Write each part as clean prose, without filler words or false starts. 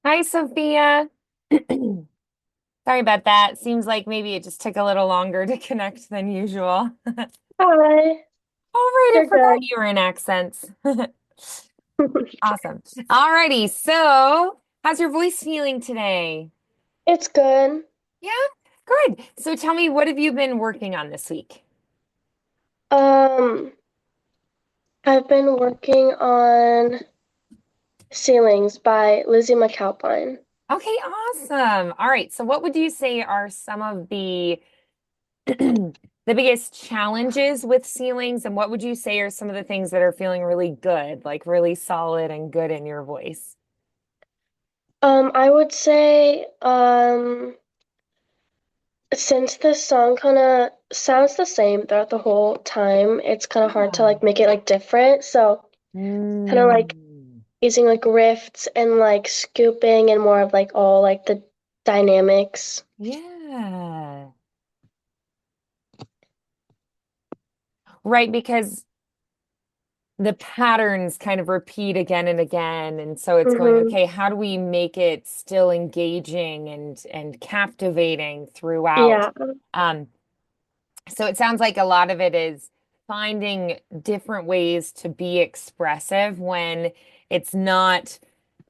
Hi, Sophia. Sorry about that. Seems like maybe it just took a little longer to connect than usual. Hi, All right, I you're forgot good. you were in accents. Awesome. Alrighty, so how's your voice feeling today? It's good. Yeah, good. So tell me, what have you been working on this week? Um, I've been working on Ceilings by Lizzie McAlpine. Okay, awesome. All right, so what would you say are some of the the biggest challenges with ceilings, and what would you say are some of the things that are feeling really good, like really solid and good in your voice? I would say, since this song kind of sounds the same throughout the whole time, it's kind of hard to Yeah. like make it like different. So kind of like Mm. using like riffs and like scooping and more of like all like the dynamics. Yeah. Right, because the patterns kind of repeat again and again. And so it's going, Mm-hmm. okay, how do we make it still engaging and captivating throughout? Yeah. Um, so it sounds like a lot of it is finding different ways to be expressive when it's not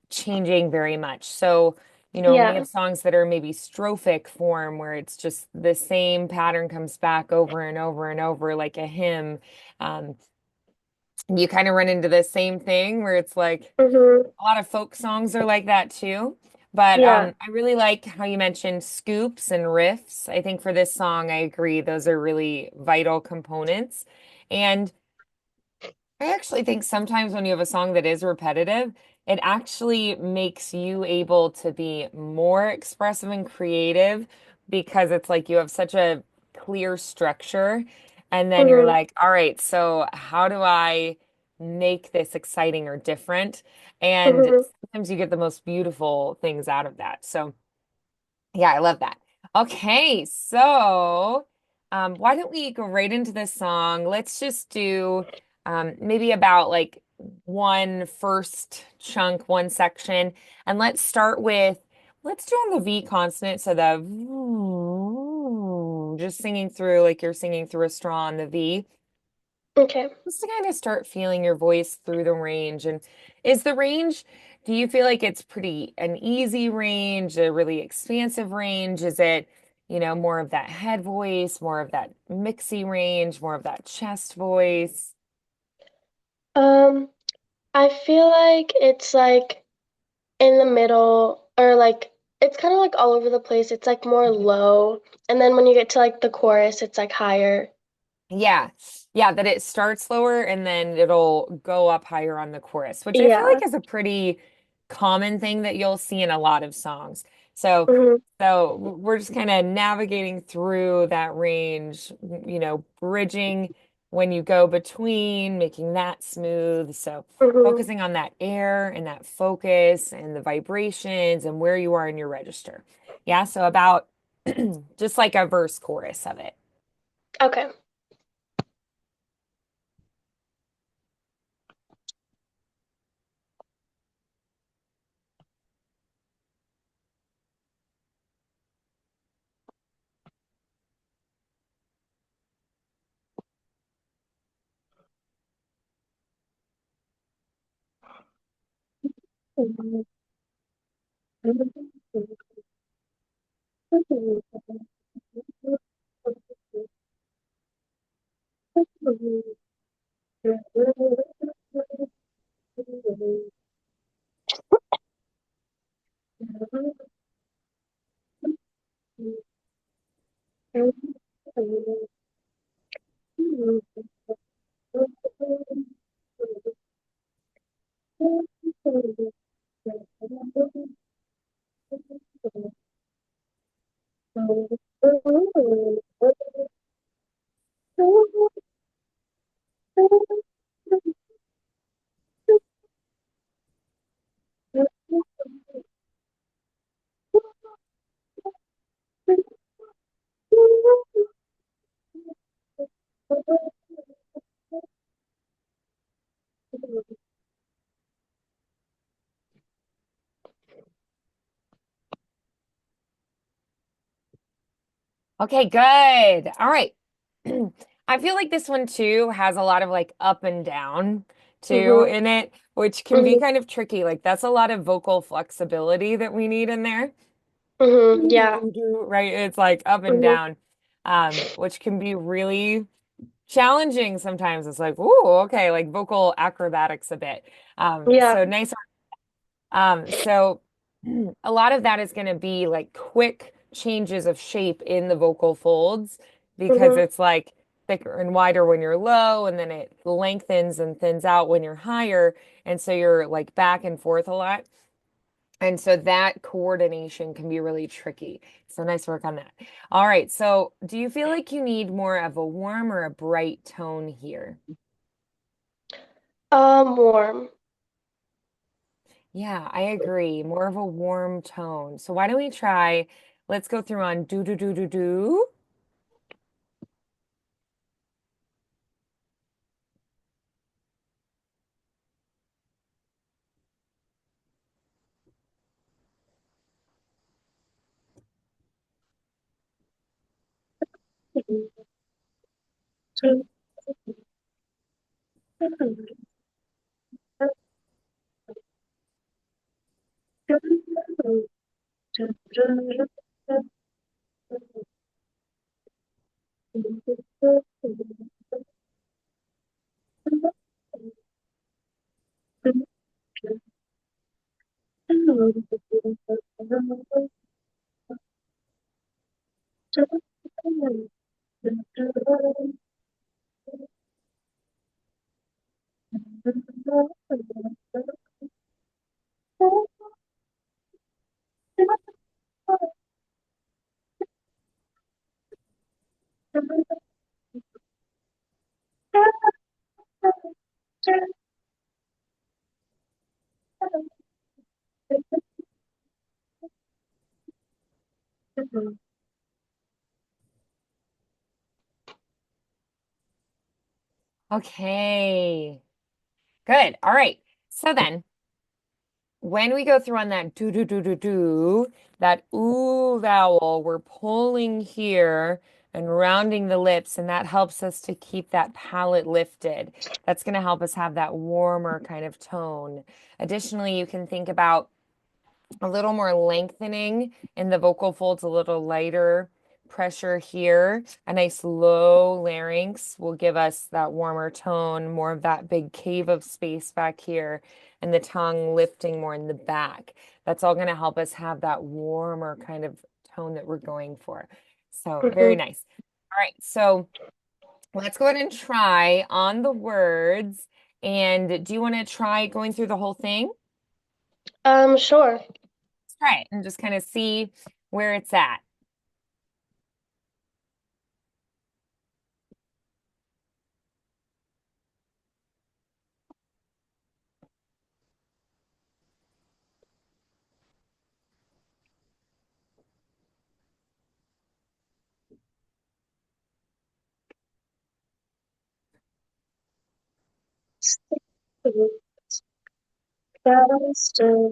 changing very much. So, when you Yeah. have songs that are maybe strophic form where it's just the same pattern comes back over and over and over, like a hymn, um, you kind of run into the same thing where it's like Mm-hmm. a lot of folk songs are like that too. But Yeah. I really like how you mentioned scoops and riffs. I think for this song, I agree, those are really vital components. And I actually think sometimes when you have a song that is repetitive, it actually makes you able to be more expressive and creative because it's like you have such a clear structure. And then you're Mm-hmm. like, all right, so how do I make this exciting or different? And Mm-hmm. sometimes you get the most beautiful things out of that. So, yeah, I love that. Okay, so why don't we go right into this song? Let's just do maybe about like one first chunk, one section, and let's start with let's do on the V consonant. So the just singing through like you're singing through a straw on the V. Okay. Just to kind of start feeling your voice through the range. And is the range, do you feel like it's pretty an easy range, a really expansive range? Is it, more of that head voice, more of that mixy range, more of that chest voice? Um, I feel like it's like in the middle, or like it's kind of like all over the place. It's like more Mhm. low, and then when you get to like the chorus, it's like higher. Yeah. Yeah, that it starts lower and then it'll go up higher on the chorus, which I feel Yeah. like is a pretty common thing that you'll see in a lot of songs. So, Hmm. so we're just kind of navigating through that range, bridging when you go between, making that smooth. So, Hmm. focusing on that air and that focus and the vibrations and where you are in your register. Yeah, so about just like a verse chorus of it. Okay. Okay, good. All right. I feel like this one too has a lot of like up and down too Mm-hmm. in it, which can be Mm-hmm. kind of tricky. Like that's a lot of vocal flexibility that we need in there. Mm-hmm. Yeah. Right? It's like up and Mm-hmm. down, which can be really challenging sometimes. It's like, ooh, okay, like vocal acrobatics a bit. Yeah. So nice. So a lot of that is going to be like quick changes of shape in the vocal folds because Mm-hmm. it's like thicker and wider when you're low, and then it lengthens and thins out when you're higher. And so you're like back and forth a lot. And so that coordination can be really tricky. So nice work on that. All right. So do you feel like you need more of a warm or a bright tone here? Warm. Yeah, I agree. More of a warm tone. So why don't we try, let's go through on do do do do do. Okay, good. All right. So then when we go through on that do do do do do, that ooh vowel, we're pulling here and rounding the lips, and that helps us to keep that palate lifted. That's going to help us have that warmer kind of tone. Additionally, you can think about a little more lengthening in the vocal folds, a little lighter pressure here. A nice low larynx will give us that warmer tone, more of that big cave of space back here, and the tongue lifting more in the back. That's all going to help us have that warmer kind of tone that we're going for. So, very Mm-hmm. nice. All right, so let's go ahead and try on the words. And do you want to try going through the whole thing? Sure. Let's try it and just kind of see where it's at. Faster,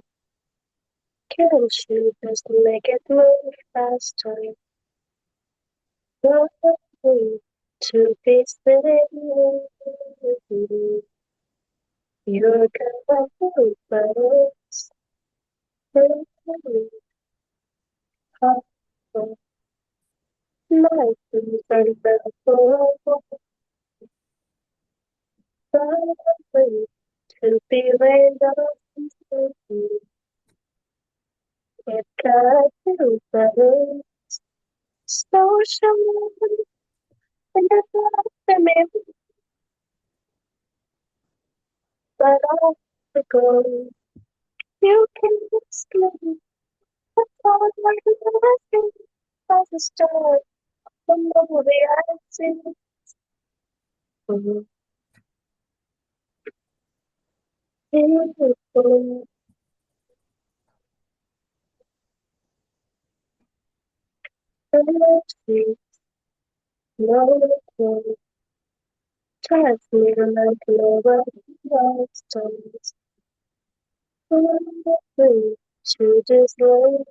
can't you just make it move faster? Nothing to be sitting with you. You're gonna do better. My things are better. Nothing to be laid on with you. It got to better. So shallow, and it's not to me, but I'll go. You can explain what's all like nothing as a start from the movie I've seen. Beautiful, fantasy, no, touch me like no one else does. Free to just love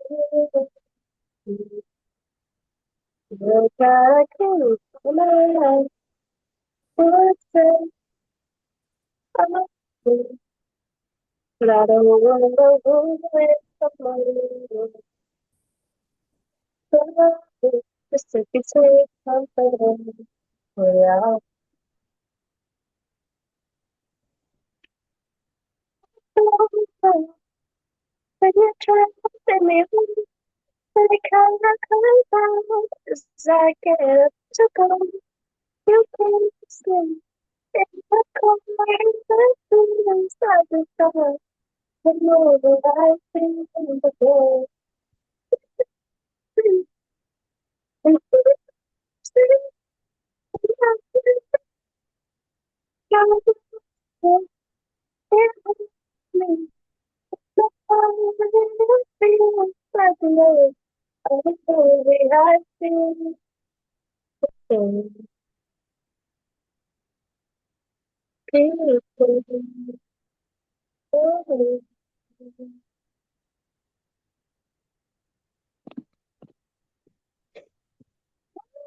you. try to keep my life, but I don't want to move away from my love. Just to be safe, comfortable. Without love, when you try to let me leave, but I cannot come down. As I get up to go, you can't stay. If I come right back to inside the door, I know that I've been before. And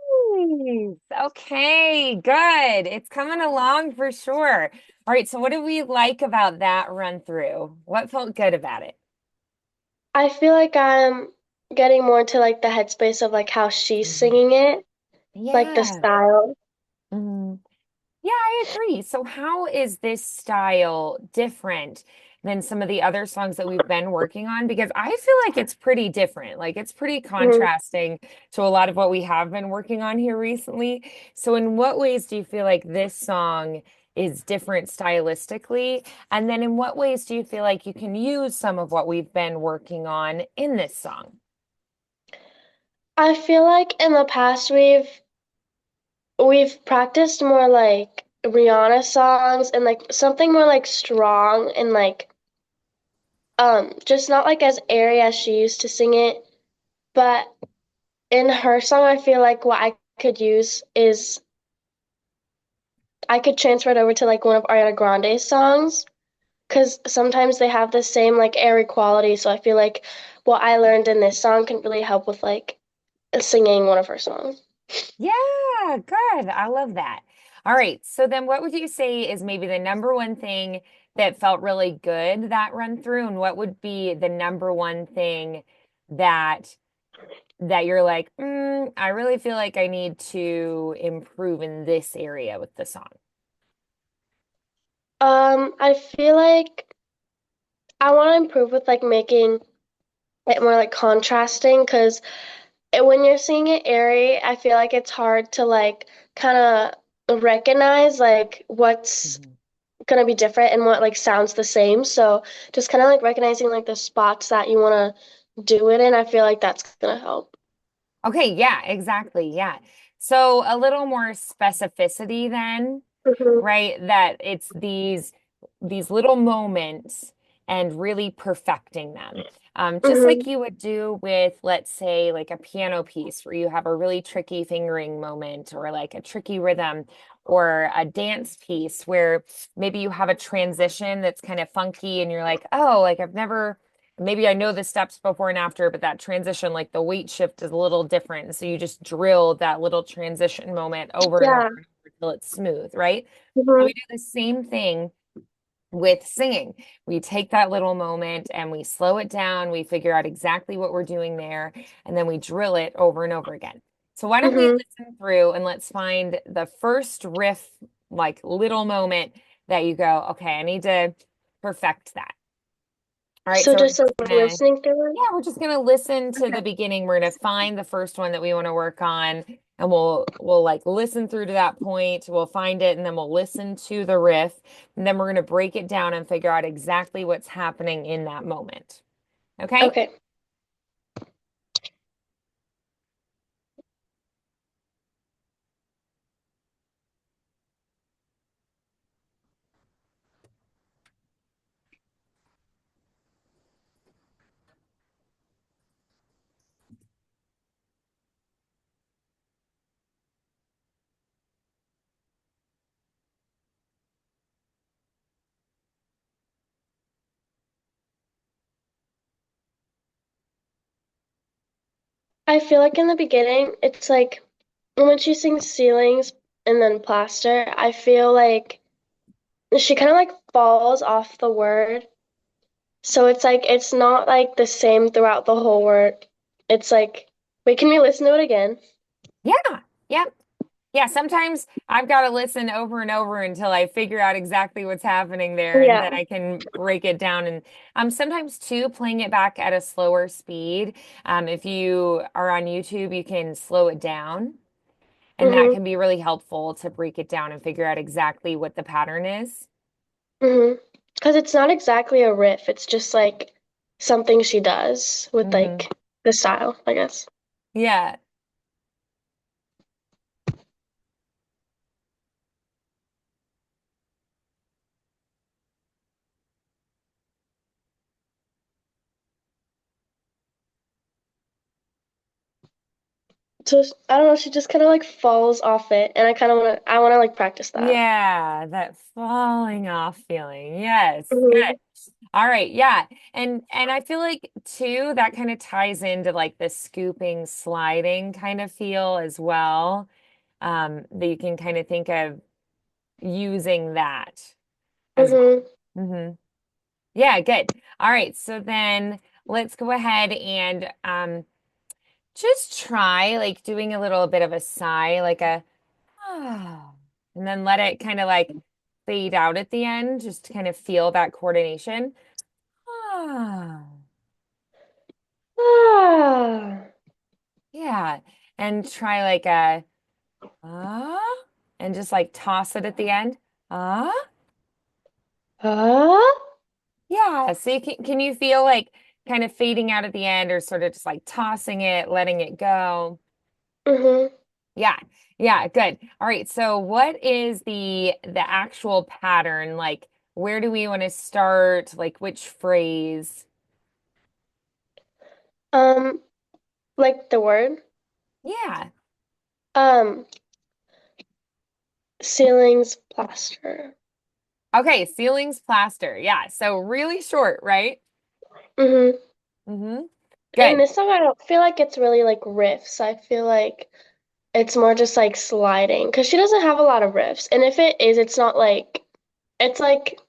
Nice. Okay, good. It's coming along for sure. All right, so what did we like about that run through? What felt good about it? I feel like I'm getting more into like the headspace of like how she's Mhm. singing it, like the Yeah. style. Mhm. Yeah, I agree. So how is this style different than some of the other songs that we've been working on? Because I feel like it's pretty different. Like it's pretty Mhm. contrasting to a lot of what we have been working on here recently. So in what ways do you feel like this song is different stylistically? And then in what ways do you feel like you can use some of what we've been working on in this song? I feel like in the past we've practiced more like Rihanna songs and like something more like strong and like just not like as airy as she used to sing it. But in her song I feel like what I could use is I could transfer it over to like one of Ariana Grande's songs because sometimes they have the same like airy quality. So I feel like what I learned in this song can really help with like singing one of her songs. Yeah, good. I love that. All right. So then what would you say is maybe the number one thing that felt really good that run through, and what would be the number one thing that you're like, I really feel like I need to improve in this area with the song? I feel like I want to improve with like making it more like contrasting because when you're seeing it airy, I feel like it's hard to like kind of recognize like what's Mhm. gonna be different and what like sounds the same. So just kind of like recognizing like the spots that you want to do it in, I feel like that's gonna help. Okay, yeah, exactly. Yeah. So a little more specificity then, Mhm. right? That it's these little moments and really perfecting them. Just like Mhm. you would do with, let's say, like a piano piece where you have a really tricky fingering moment or like a tricky rhythm, or a dance piece where maybe you have a transition that's kind of funky and you're like, oh, like I've never, maybe I know the steps before and after, but that transition, like the weight shift is a little different. So you just drill that little transition moment over and over Yeah. and over till it's smooth, right? So we Mhm. do the same thing with singing. We take that little moment and we slow it down. We figure out exactly what we're doing there, and then we drill it over and over again. So why don't we Mhm. listen through and let's find the first riff, like little moment that you go, okay, I need to perfect that. All right, So so we're just like just gonna, listening through it. yeah, we're just gonna listen to the Okay. beginning. We're gonna find the first one that we want to work on, and we'll like listen through to that point. We'll find it, and then we'll listen to the riff, and then we're gonna break it down and figure out exactly what's happening in that moment. Okay? Okay. I feel like in the beginning, it's like And when she sings ceilings and then plaster, I feel like she kind of like falls off the word. So it's like it's not like the same throughout the whole word. It's like, wait, can we listen to it again? Yeah. Yep. Yeah, sometimes I've got to listen over and over until I figure out exactly what's happening there, and then Yeah. I can break it down. And sometimes too, playing it back at a slower speed. If you are on YouTube, you can slow it down, and that Mhm. can be really helpful to break it down and figure out exactly what the pattern is. Mhm. Because it's not exactly a riff. It's just like something she does with Hmm. like the style, I guess. Yeah. So I don't know. She just kind of like falls off it, and I wanna like practice that. Yeah, that falling off feeling. Yes. Mhm. All right, yeah. And I feel like too that kind of ties into like the scooping, sliding kind of feel as well. That you can kind of think of using that as Mhm. well. Yeah, good. All right, so then let's go ahead and just try like doing a little bit of a sigh, like a and then let it kind of like fade out at the end, just to kind of feel that coordination. Ah. Ah. Yeah. And try like a ah and just like toss it at the end. Ah. Ah. Yeah. So can you feel like kind of fading out at the end or sort of just like tossing it, letting it go? Mhm. Yeah. Yeah, good. All right. So what is the actual pattern? Like where do we want to start? Like which phrase? Um, like the word. Yeah. Um, ceilings plaster. Okay, ceilings plaster. Yeah. So really short, right? Mhm. Mm-hmm. In Good. this song, I don't feel like it's really like riffs. I feel like it's more just like sliding because she doesn't have a lot of riffs. And if it is, it's not like it's like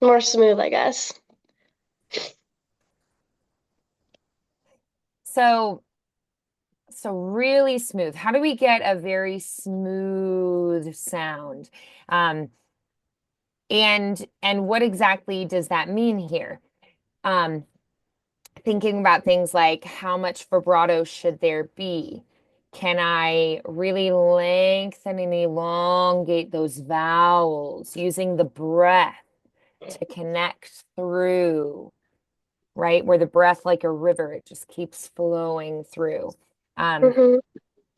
more smooth, I guess. So really smooth. How do we get a very smooth sound? Um, and what exactly does that mean here? Um, Thinking about things like how much vibrato should there be? Can I really lengthen and elongate those vowels using the breath to connect through, right? Where the breath, like a river, it just keeps flowing through. Um, Hmm.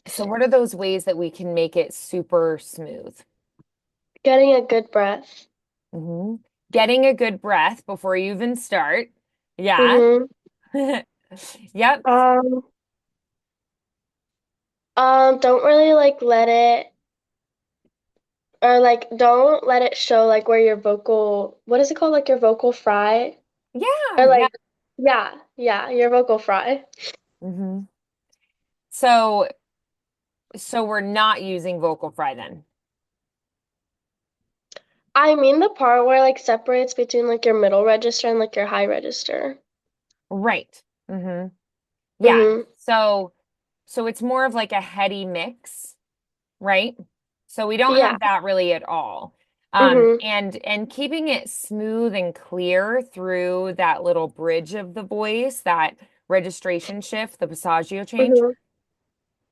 So what are those ways that we can make it super smooth? Getting a good breath. hmm Getting a good breath before you even start. Yeah. Hmm. Yep. Um, don't really like let it or like don't let it show like where your vocal, what is it called? Like your vocal fry? Yeah. Or Yeah. like, yeah, your vocal fry. hmm So we're not using vocal fry then. I mean the part where like separates between like your middle register and like your high register. Right. hmm Yeah. Hmm. So it's more of like a heady mix, right? So we don't Yeah. have that really at all. Hmm. And keeping it smooth and clear through that little bridge of the voice, that registration shift, the passaggio change, Hmm.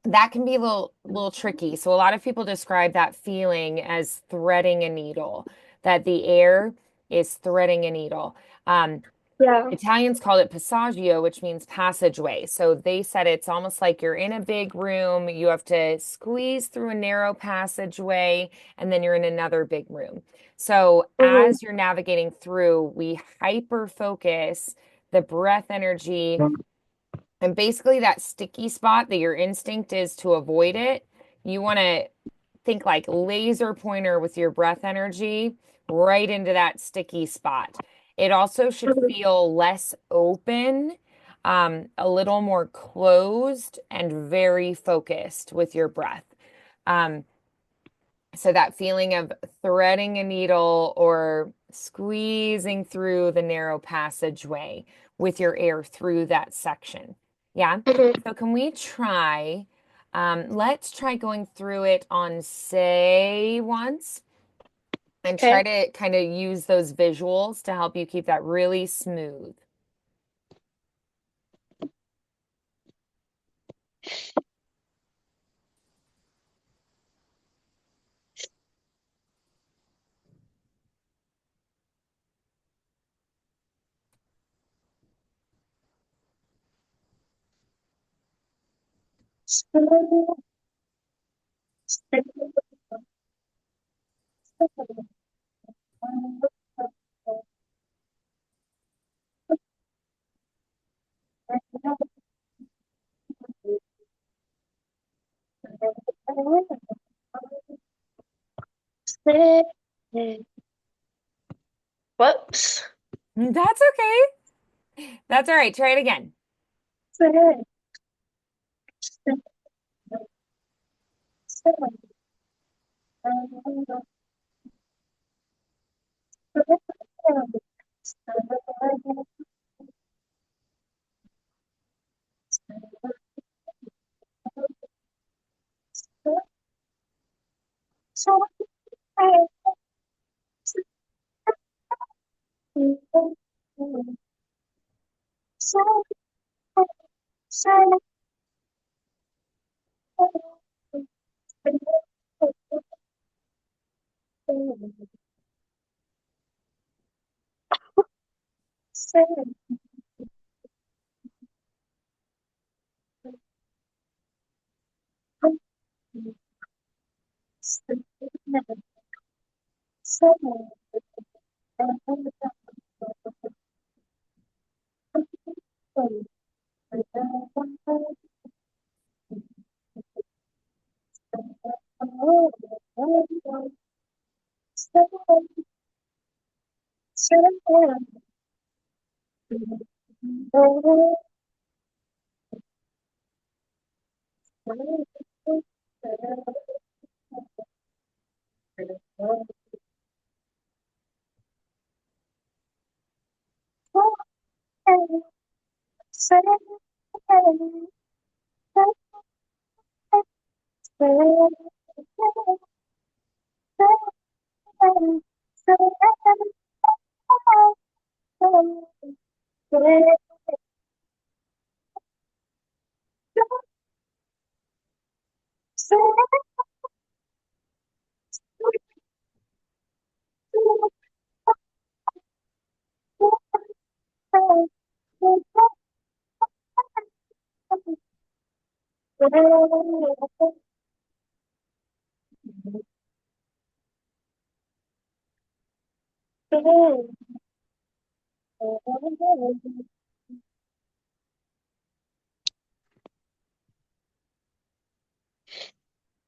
that can be a little tricky. So a lot of people describe that feeling as threading a needle, that the air is threading a needle. Um, Yeah. Italians called it passaggio, which means passageway. So they said it's almost like you're in a big room, you have to squeeze through a narrow passageway, and then you're in another big room. So Hmm. as you're navigating through, we hyper focus the breath energy and basically that sticky spot that your instinct is to avoid it. You want to think like laser pointer with your breath energy right into that sticky spot. It also should Hmm. feel less open, a little more closed and very focused with your breath. Um, so that feeling of threading a needle or squeezing through the narrow passageway with your air through that section. Yeah. Mhm. So can we try? Let's try going through it on say once and try Okay. to kind of use those visuals to help you keep that really smooth. Whoops. That's okay. That's all right. Try it again.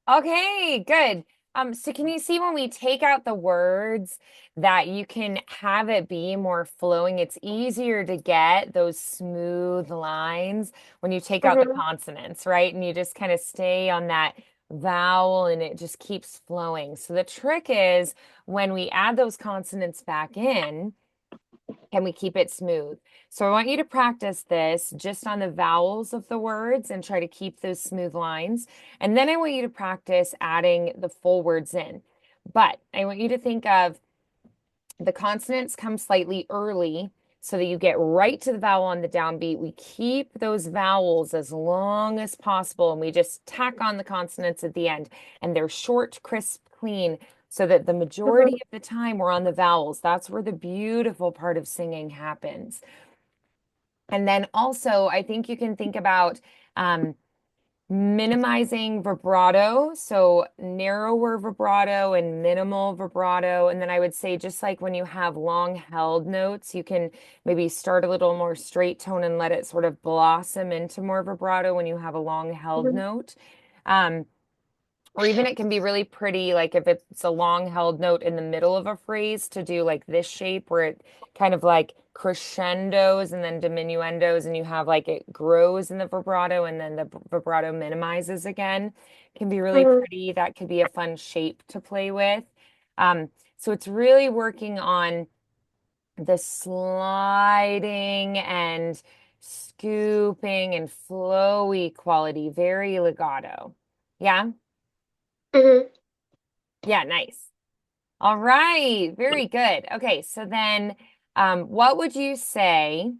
Okay, good. So can you see when we take out the words that you can have it be more flowing? It's easier to get those smooth lines when you take out the Mhm. consonants, right? And you just kind of stay on that vowel and it just keeps flowing. So the trick is when we add those consonants back in, can we keep it smooth? So I want you to practice this just on the vowels of the words and try to keep those smooth lines. And then I want you to practice adding the full words in. But I want you to think of the consonants come slightly early so that you get right to the vowel on the downbeat. We keep those vowels as long as possible and we just tack on the consonants at the end. And they're short, crisp, clean, so that the majority Mhm. of the time we're on the vowels. That's where the beautiful part of singing happens. And then also, I think you can think about um, minimizing vibrato, so narrower vibrato and minimal vibrato. And then I would say, just like when you have long held notes, you can maybe start a little more straight tone and let it sort of blossom into more vibrato when you have a long held Mhm. note. Um, or even it can be really pretty, like if it's a long held note in the middle of a phrase to do like this shape where it kind of like crescendos and then diminuendos, and you have like it grows in the vibrato and then the vibrato minimizes again. Can be really Mhm. pretty. That could be a fun shape to play with. So it's really working on the sliding and scooping and flowy quality, very legato. Yeah. Mhm. Yeah, nice. All right, very good. Okay, so then what would you say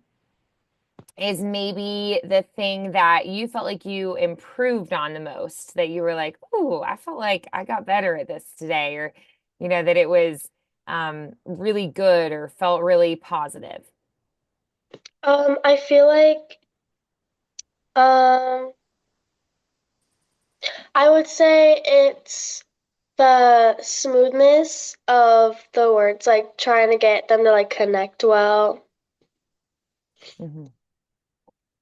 is maybe the thing that you felt like you improved on the most, that you were like, "Ooh, I felt like I got better at this today," or that it was really good or felt really positive? I feel like um I would say it's the smoothness of the words, like trying to get them to like connect well. Mhm.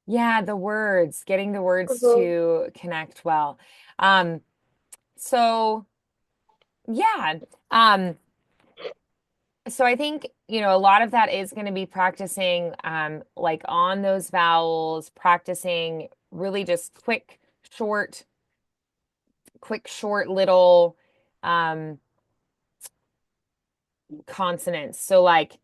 Yeah, the words, getting the words Mhm. to connect well. Um, so yeah. Um, So I think, a lot of that is going to be practicing like on those vowels, practicing really just quick, short little um consonants. So like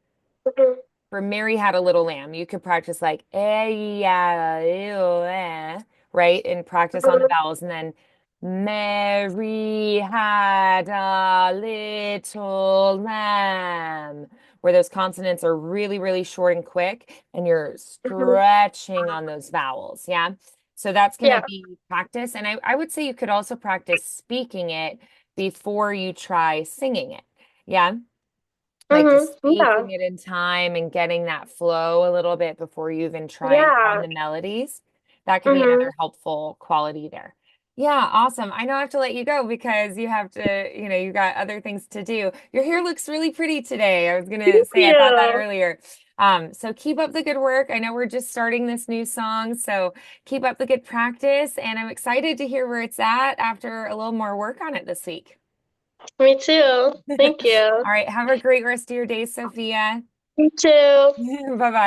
Mhm. for Mary Had a Little Lamb, you could practice like yeah, ew, right? And practice on the Mhm. vowels. And then Mary had a little lamb, where those consonants are really, really short and quick, and you're Mhm. stretching on those vowels. Yeah. So that's going to Yeah. be practice. And I would say you could also practice speaking it before you try singing it. Yeah, like Mhm. just Yeah. speaking it in time and getting that flow a little bit before you even try on Yeah. the melodies. That could be Mhm. another helpful quality there. Yeah, awesome. I know I have to let you go because you have to, you got other things to do. Your hair looks really pretty today. I was gonna Thank say I thought that you. earlier. So keep up the good work. I know we're just starting this new song, so keep up the good practice, and I'm excited to hear where it's at after a little more work on it this week. Me too. Thank you. All right, have a great rest of your day, Sophia. You too. Bye bye.